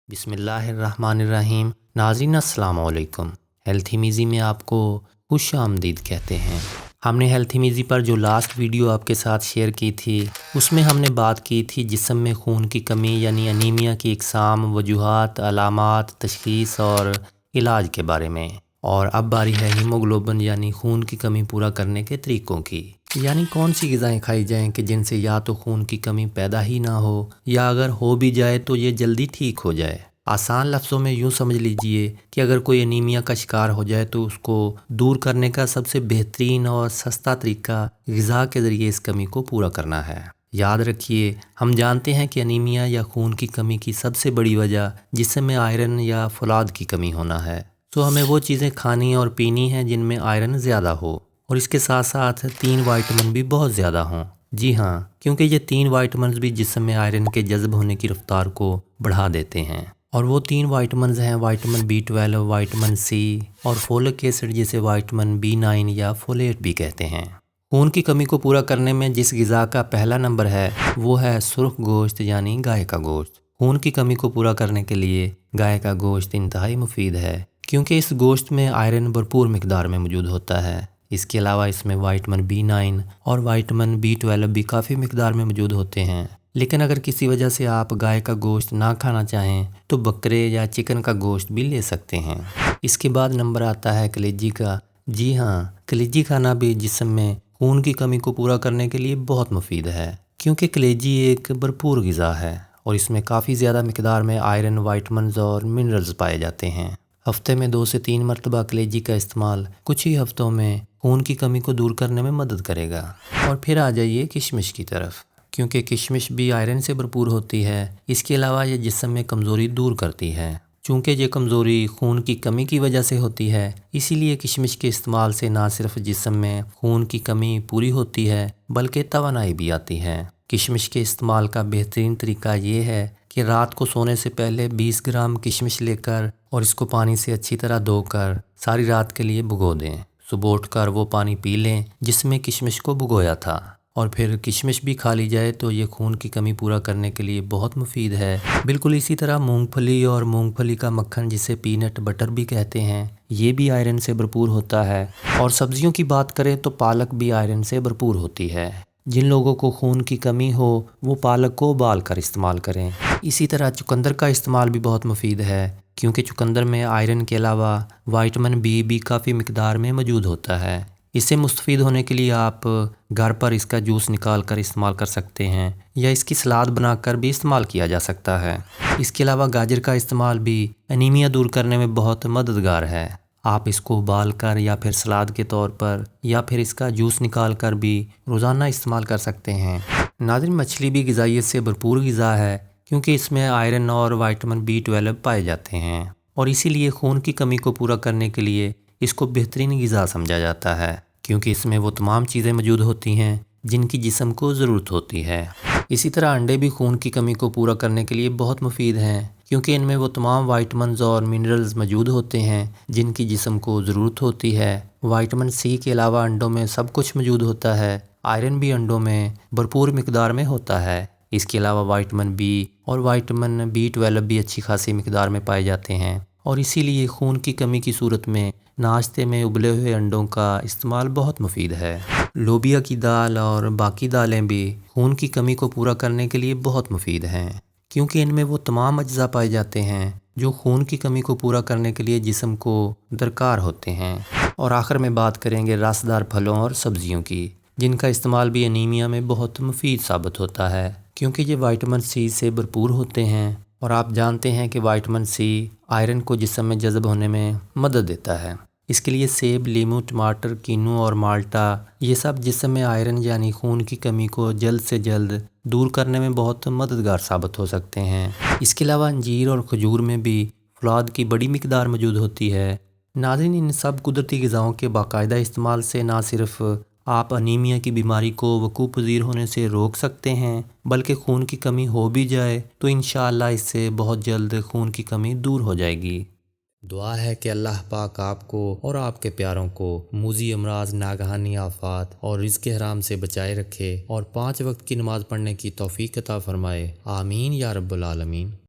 بسم اللہ الرحمن الرحیم۔ ناظرین السلام علیکم۔ ہیلتھی میزی میں آپ کو خوش آمدید کہتے ہیں۔ ہم نے ہیلتھی میزی پر جو لاسٹ ویڈیو آپ کے ساتھ شیئر کی تھی اس میں ہم نے بات کی تھی جسم میں خون کی کمی یعنی انیمیا کی اقسام، وجوہات، علامات، تشخیص اور علاج کے بارے میں، اور اب باری ہے ہیموگلوبن یعنی خون کی کمی پورا کرنے کے طریقوں کی، یعنی کون سی غذائیں کھائی جائیں کہ جن سے یا تو خون کی کمی پیدا ہی نہ ہو یا اگر ہو بھی جائے تو یہ جلدی ٹھیک ہو جائے۔ آسان لفظوں میں یوں سمجھ لیجئے کہ اگر کوئی انیمیا کا شکار ہو جائے تو اس کو دور کرنے کا سب سے بہترین اور سستا طریقہ غذا کے ذریعے اس کمی کو پورا کرنا ہے۔ یاد رکھیے، ہم جانتے ہیں کہ انیمیا یا خون کی کمی کی سب سے بڑی وجہ جسم میں آئرن یا فولاد کی کمی ہونا ہے، تو ہمیں وہ چیزیں کھانی اور پینی ہیں جن میں آئرن زیادہ ہو، اور اس کے ساتھ ساتھ 3 وائٹامن بھی بہت زیادہ ہوں۔ جی ہاں، کیونکہ یہ 3 وائٹامنز بھی جسم میں آئرن کے جذب ہونے کی رفتار کو بڑھا دیتے ہیں، اور وہ 3 وائٹامنز ہیں وائٹامن B12، وائٹامن C اور فولک ایسڈ جسے وائٹامن B9 یا فولیٹ بھی کہتے ہیں۔ خون کی کمی کو پورا کرنے میں جس غذا کا پہلا نمبر ہے وہ ہے سرخ گوشت یعنی گائے کا گوشت۔ خون کی کمی کو پورا کرنے کے لیے گائے کا گوشت انتہائی مفید ہے کیونکہ اس گوشت میں آئرن بھرپور مقدار میں موجود ہوتا ہے۔ اس کے علاوہ اس میں وائٹامن B9 اور وائٹامن B12 بھی کافی مقدار میں موجود ہوتے ہیں، لیکن اگر کسی وجہ سے آپ گائے کا گوشت نہ کھانا چاہیں تو بکرے یا چکن کا گوشت بھی لے سکتے ہیں۔ اس کے بعد نمبر آتا ہے کلیجی کا۔ جی ہاں، کلیجی کھانا بھی جسم میں خون کی کمی کو پورا کرنے کے لیے بہت مفید ہے کیونکہ کلیجی ایک بھرپور غذا ہے اور اس میں کافی زیادہ مقدار میں آئرن، وائٹامنز اور منرلز پائے جاتے ہیں۔ ہفتے میں 2 سے 3 مرتبہ کلیجی کا استعمال کچھ ہی ہفتوں میں خون کی کمی کو دور کرنے میں مدد کرے گا۔ اور پھر آ جائیے کشمش کی طرف، کیونکہ کشمش بھی آئرن سے بھرپور ہوتی ہے۔ اس کے علاوہ یہ جسم میں کمزوری دور کرتی ہے۔ چونکہ یہ کمزوری خون کی کمی کی وجہ سے ہوتی ہے، اسی لیے کشمش کے استعمال سے نہ صرف جسم میں خون کی کمی پوری ہوتی ہے بلکہ توانائی بھی آتی ہے۔ کشمش کے استعمال کا بہترین طریقہ یہ ہے کہ رات کو سونے سے پہلے 20 گرام کشمش لے کر اور اس کو پانی سے اچھی طرح دھو کر ساری رات کے لیے بھگو دیں۔ صبح اٹھ کر وہ پانی پی لیں جس میں کشمش کو بھگویا تھا، اور پھر کشمش بھی کھا لی جائے تو یہ خون کی کمی پورا کرنے کے لیے بہت مفید ہے۔ بالکل اسی طرح مونگ پھلی اور مونگ پھلی کا مکھن جسے پینٹ بٹر بھی کہتے ہیں، یہ بھی آئرن سے بھرپور ہوتا ہے۔ اور سبزیوں کی بات کریں تو پالک بھی آئرن سے بھرپور ہوتی ہے۔ جن لوگوں کو خون کی کمی ہو وہ پالک کو ابال کر استعمال کریں۔ اسی طرح چقندر کا استعمال بھی بہت مفید ہے کیونکہ چقندر میں آئرن کے علاوہ وائٹامن B بھی کافی مقدار میں موجود ہوتا ہے۔ اس سے مستفید ہونے کے لیے آپ گھر پر اس کا جوس نکال کر استعمال کر سکتے ہیں یا اس کی سلاد بنا کر بھی استعمال کیا جا سکتا ہے۔ اس کے علاوہ گاجر کا استعمال بھی انیمیا دور کرنے میں بہت مددگار ہے۔ آپ اس کو ابال کر یا پھر سلاد کے طور پر یا پھر اس کا جوس نکال کر بھی روزانہ استعمال کر سکتے ہیں۔ ناظرین، مچھلی بھی غذائیت سے بھرپور غذا ہے کیونکہ اس میں آئرن اور وائٹامن B12 پائے جاتے ہیں، اور اسی لیے خون کی کمی کو پورا کرنے کے لیے اس کو بہترین غذا سمجھا جاتا ہے کیونکہ اس میں وہ تمام چیزیں موجود ہوتی ہیں جن کی جسم کو ضرورت ہوتی ہے۔ اسی طرح انڈے بھی خون کی کمی کو پورا کرنے کے لیے بہت مفید ہیں کیونکہ ان میں وہ تمام وائٹامنز اور منرلز موجود ہوتے ہیں جن کی جسم کو ضرورت ہوتی ہے۔ وائٹامن C کے علاوہ انڈوں میں سب کچھ موجود ہوتا ہے۔ آئرن بھی انڈوں میں بھرپور مقدار میں ہوتا ہے۔ اس کے علاوہ وائٹامن B اور وائٹامن B12 بھی اچھی خاصی مقدار میں پائے جاتے ہیں، اور اسی لیے خون کی کمی کی صورت میں ناشتے میں ابلے ہوئے انڈوں کا استعمال بہت مفید ہے۔ لوبیا کی دال اور باقی دالیں بھی خون کی کمی کو پورا کرنے کے لیے بہت مفید ہیں کیونکہ ان میں وہ تمام اجزاء پائے جاتے ہیں جو خون کی کمی کو پورا کرنے کے لیے جسم کو درکار ہوتے ہیں۔ اور آخر میں بات کریں گے رس دار پھلوں اور سبزیوں کی، جن کا استعمال بھی انیمیا میں بہت مفید ثابت ہوتا ہے کیونکہ یہ وائٹامن C سے بھرپور ہوتے ہیں، اور آپ جانتے ہیں کہ وائٹامن C آئرن کو جسم میں جذب ہونے میں مدد دیتا ہے۔ اس کے لیے سیب، لیمو، ٹماٹر، کینو اور مالٹا یہ سب جسم میں آئرن یعنی خون کی کمی کو جلد سے جلد دور کرنے میں بہت مددگار ثابت ہو سکتے ہیں۔ اس کے علاوہ انجیر اور کھجور میں بھی فولاد کی بڑی مقدار موجود ہوتی ہے۔ ناظرین، ان سب قدرتی غذاؤں کے باقاعدہ استعمال سے نہ صرف آپ انیمیا کی بیماری کو وقوع پذیر ہونے سے روک سکتے ہیں بلکہ خون کی کمی ہو بھی جائے تو انشاءاللہ اس سے بہت جلد خون کی کمی دور ہو جائے گی۔ دعا ہے کہ اللہ پاک آپ کو اور آپ کے پیاروں کو موذی امراض، ناگہانی آفات اور رزق حرام سے بچائے رکھے اور 5 وقت کی نماز پڑھنے کی توفیق عطا فرمائے۔ آمین یا رب العالمین۔